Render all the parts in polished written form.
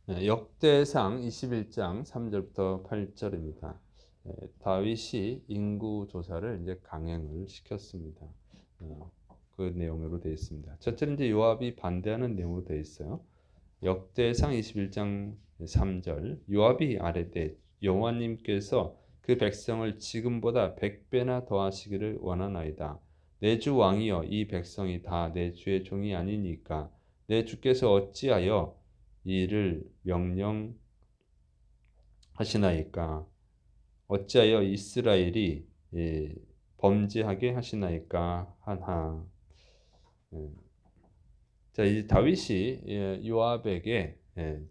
역대상 21장 3절부터 8절입니다. 다윗이 인구 조사를 이제 강행을 시켰습니다. 그 내용으로 되어 있습니다. 첫째는 이제 요압이 반대하는 내용으로 되어 있어요. 역대상 21장 3절 요압이 아뢰되 여호와님께서 그 백성을 지금보다 100배나 더하시기를 원하나이다. 내 주 왕이여 이 백성이 다 내 주의 종이 아니니까 내 주께서 어찌하여 이를 명령하시나이까 어찌하여 이스라엘이 범죄하게 하시나이까 하나. 예. 자, 이 다윗이 요압에게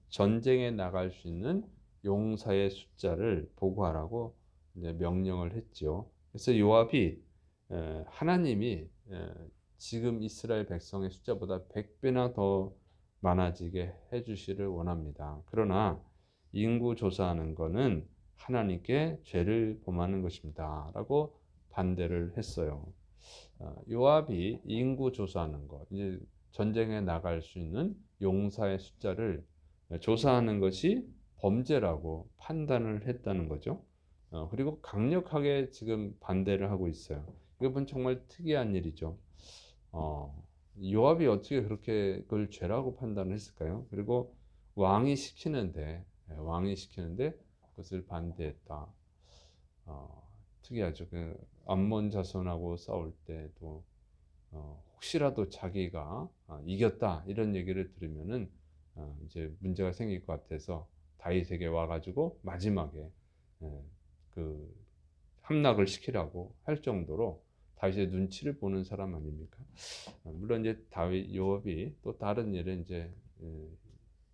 전쟁에 나갈 수 있는 용사의 숫자를 보고하라고 이제 명령을 했죠. 그래서 요압이 하나님이 지금 이스라엘 백성의 숫자보다 100배나 더 많아지게 해주시를 원합니다. 그러나 인구 조사하는 것은 하나님께 죄를 범하는 것입니다라고 반대를 했어요. 요압이 인구 조사하는 것, 이제 전쟁에 나갈 수 있는 용사의 숫자를 조사하는 것이 범죄라고 판단을 했다는 거죠. 그리고 강력하게 지금 반대를 하고 있어요. 이건 정말 특이한 일이죠. 요압이 어떻게 그렇게 그걸 죄라고 판단을 했을까요? 그리고 왕이 시키는데 그것을 반대했다. 특이하죠. 그 암몬 자손하고 싸울 때도 혹시라도 자기가 이겼다 이런 얘기를 들으면은 이제 문제가 생길 것 같아서 다윗에게 와가지고 마지막에 그 함락을 시키라고 할 정도로 다윗의 눈치를 보는 사람 아닙니까? 물론 이제 다윗 요압이 또 다른 일은 이제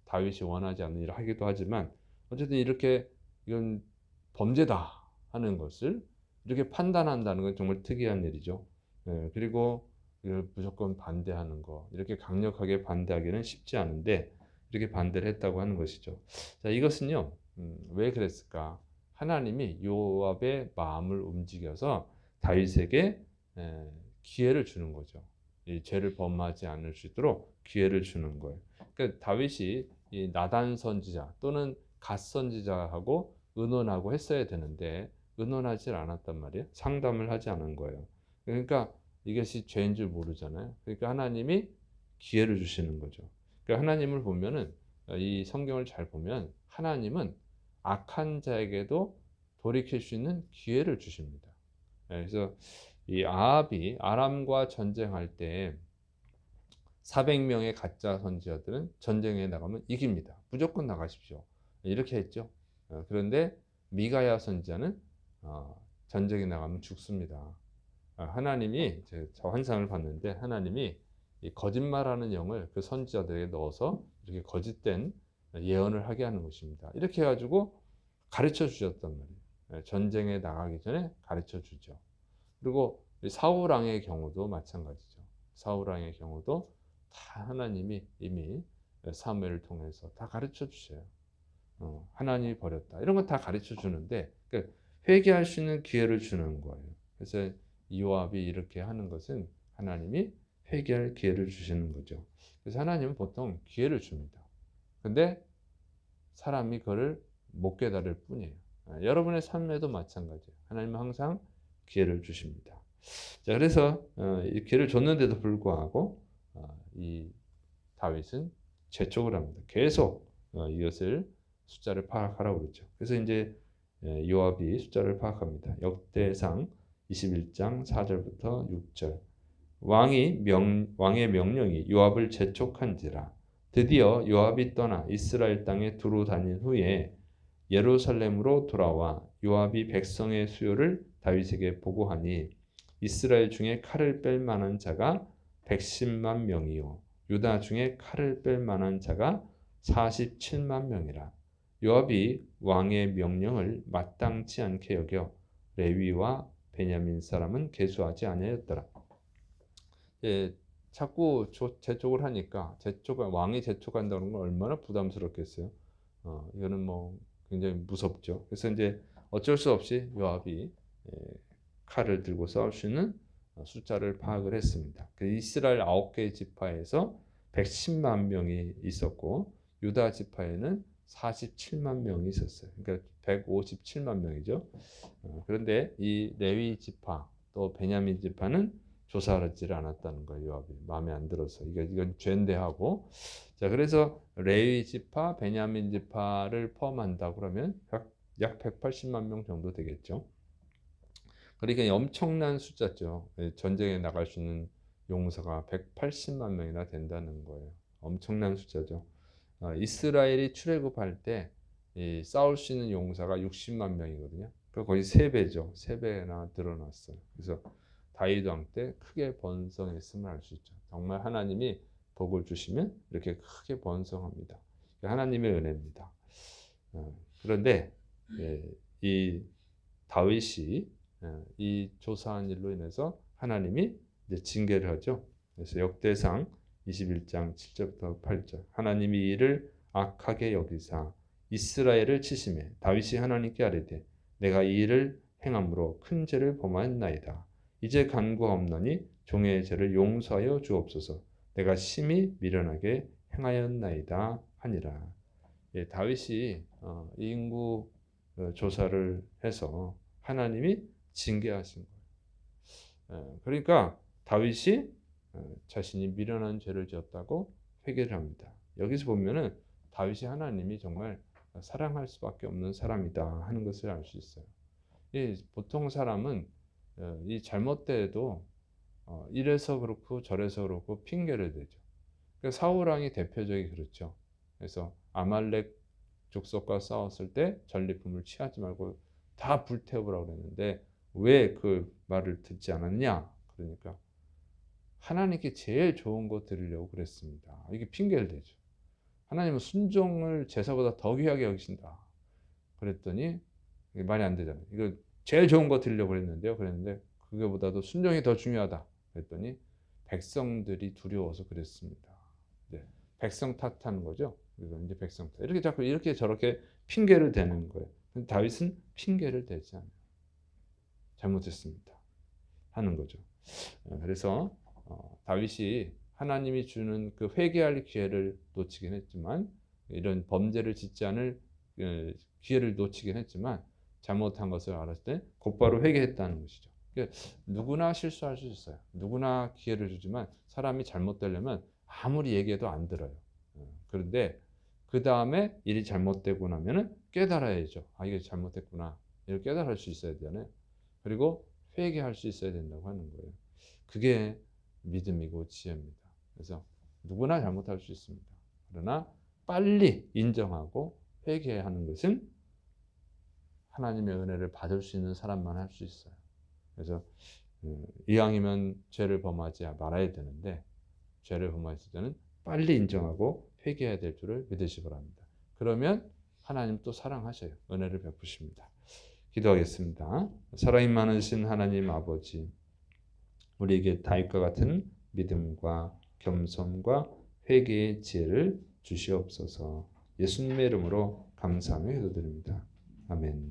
다윗이 원하지 않는 일을 하기도 하지만 어쨌든 이렇게 이건 범죄다 하는 것을 이렇게 판단한다는 건 정말 특이한 일이죠. 그리고 이걸 무조건 반대하는 거 이렇게 강력하게 반대하기는 쉽지 않은데 이렇게 반대를 했다고 하는 것이죠. 자, 이것은요 왜 그랬을까? 하나님이 요압의 마음을 움직여서 다윗에게 기회를 주는 거죠. 이 죄를 범하지 않을 수 있도록 기회를 주는 거예요. 그러니까 다윗이 이 나단 선지자 또는 갓 선지자하고 의논하고 했어야 되는데 의논하지 않았단 말이에요. 상담을 하지 않은 거예요. 그러니까 이것이 죄인 줄 모르잖아요. 그러니까 하나님이 기회를 주시는 거죠. 그러니까 하나님을 보면은 이 성경을 잘 보면 하나님은 악한 자에게도 돌이킬 수 있는 기회를 주십니다. 그래서 이 아합이 아람과 전쟁할 때 400명의 가짜 선지자들은 전쟁에 나가면 이깁니다. 무조건 나가십시오. 이렇게 했죠. 그런데 미가야 선지자는 전쟁에 나가면 죽습니다. 하나님이 저 환상을 봤는데 하나님이 이 거짓말하는 영을 그 선지자들에게 넣어서 이렇게 거짓된 예언을 하게 하는 것입니다. 이렇게 해가지고 가르쳐 주셨단 말이에요. 전쟁에 나가기 전에 가르쳐 주죠. 그리고 사울 왕의 경우도 마찬가지죠. 사울 왕의 경우도 다 하나님이 이미 사무엘을 통해서 다 가르쳐 주셔요. 하나님이 버렸다. 이런 건 다 가르쳐 주는데 그러니까 회개할 수 있는 기회를 주는 거예요. 그래서 요압이 이렇게 하는 것은 하나님이 회개할 기회를 주시는 거죠. 그래서 하나님은 보통 기회를 줍니다. 근데 사람이 그거를 못 깨달을 뿐이에요. 여러분의 삶에도 마찬가지예요. 하나님은 항상 기회를 주십니다. 자, 그래서 이 기회를 줬는데도 불구하고 이 다윗은 재촉을 합니다. 계속 이것을 숫자를 파악하라고 그러죠. 그래서 이제 요압이 숫자를 파악합니다. 역대상 21장 4절부터 6절. 왕의 명령이 요압을 재촉한지라. 드디어 요압이 떠나 이스라엘 땅에 두루 다닌 후에 예루살렘으로 돌아와 요압이 백성의 수요를 다윗에게 보고하니 이스라엘 중에 칼을 뺄 만한 자가 110만 명이요 유다 중에 칼을 뺄 만한 자가 47만 명이라. 요압이 왕의 명령을 마땅치 않게 여겨 레위와 베냐민 사람은 계수하지 아니하였더라. 예, 자꾸 재촉을 하니까 왕이 재촉한다는 건 얼마나 부담스럽겠어요. 이거는 뭐 굉장히 무섭죠. 그래서 이제 어쩔 수 없이 요압이 예, 칼을 들고 싸울 수 있는 숫자를 파악을 했습니다. 그 이스라엘 9개 지파에서 110만 명이 있었고 유다 지파에는 47만 명이 있었어요. 그러니까 157만 명이죠. 그런데 이 레위 지파 또 베냐민 지파는 조사하지를 않았다는 거예요. 요압이 마음에 안 들어서 이건 죄인데 하고. 자, 그래서 레위 지파, 베냐민 지파를 포함한다 그러면 약 180만 명 정도 되겠죠. 그러니까 엄청난 숫자죠. 전쟁에 나갈 수 있는 용사가 180만 명이나 된다는 거예요. 엄청난 숫자죠. 이스라엘이 출애굽할 때 싸울 수 있는 용사가 60만 명이거든요. 그 거의 3배죠. 3배나 늘어났어요. 그래서 다윗 왕 때 크게 번성했음을 알 수 있죠. 정말 하나님이 복을 주시면 이렇게 크게 번성합니다. 하나님의 은혜입니다. 그런데 이 다윗이 이 조사한 일로 인해서 하나님이 이제 징계를 하죠. 그래서 역대상 21장 7절부터 8절 하나님이 이를 악하게 여기사 이스라엘을 치심해 다윗이 하나님께 아뢰되 내가 이 일을 행함으로 큰 죄를 범하였나이다. 이제 간구하옵나니 종의 죄를 용서하여 주옵소서. 내가 심히 미련하게 행하였나이다 하니라. 예, 다윗이 인구 조사를 해서 하나님이 징계하신 거예요. 그러니까 다윗이 자신이 미련한 죄를 지었다고 회개를 합니다. 여기서 보면은 다윗이 하나님이 정말 사랑할 수밖에 없는 사람이다 하는 것을 알 수 있어요. 보통 사람은 이 잘못돼도 이래서 그렇고 저래서 그렇고 핑계를 대죠. 그러니까 사울 왕이 대표적이 그렇죠. 그래서 아말렉 족속과 싸웠을 때 전리품을 취하지 말고 다 불태우라고 그랬는데 왜 그 말을 듣지 않았냐? 그러니까 하나님께 제일 좋은 거 드리려고 그랬습니다. 이게 핑계를 대죠. 하나님은 순종을 제사보다 더 귀하게 여기신다. 그랬더니 이게 말이 안 되잖아요. 이거 제일 좋은 거 드리려고 그랬는데요. 그랬는데 그거보다도 순종이 더 중요하다. 그랬더니 백성들이 두려워서 그랬습니다. 네. 백성 탓하는 거죠. 그래서 이제 백성 탓. 이렇게 자꾸 이렇게 저렇게 핑계를 대는 거예요. 근데 다윗은 핑계를 대지 않아요. 잘못했습니다. 하는 거죠. 그래서 다윗이 하나님이 주는 그 회개할 기회를 놓치긴 했지만 이런 범죄를 짓지 않을 기회를 놓치긴 했지만 잘못한 것을 알았을 때 곧바로 회개했다는 것이죠. 그러니까 누구나 실수할 수 있어요. 누구나 기회를 주지만 사람이 잘못되려면 아무리 얘기해도 안 들어요. 그런데 그 다음에 일이 잘못되고 나면은 깨달아야죠. 아, 이게 잘못했구나. 이걸 깨달을 수 있어야 되잖아요. 그리고 회개할 수 있어야 된다고 하는 거예요. 그게 믿음이고 지혜입니다. 그래서 누구나 잘못할 수 있습니다. 그러나 빨리 인정하고 회개하는 것은 하나님의 은혜를 받을 수 있는 사람만 할 수 있어요. 그래서 이왕이면 죄를 범하지 말아야 되는데 죄를 범했을 때는 빨리 인정하고 회개해야 될 줄을 믿으시기 바랍니다. 그러면 하나님 또 사랑하셔요. 은혜를 베푸십니다. 기도하겠습니다. 사랑이 많으신 하나님 아버지, 우리에게 다윗과 같은 믿음과 겸손과 회개의 지혜를 주시옵소서. 예수님의 이름으로 감사하며 기도드립니다. 아멘.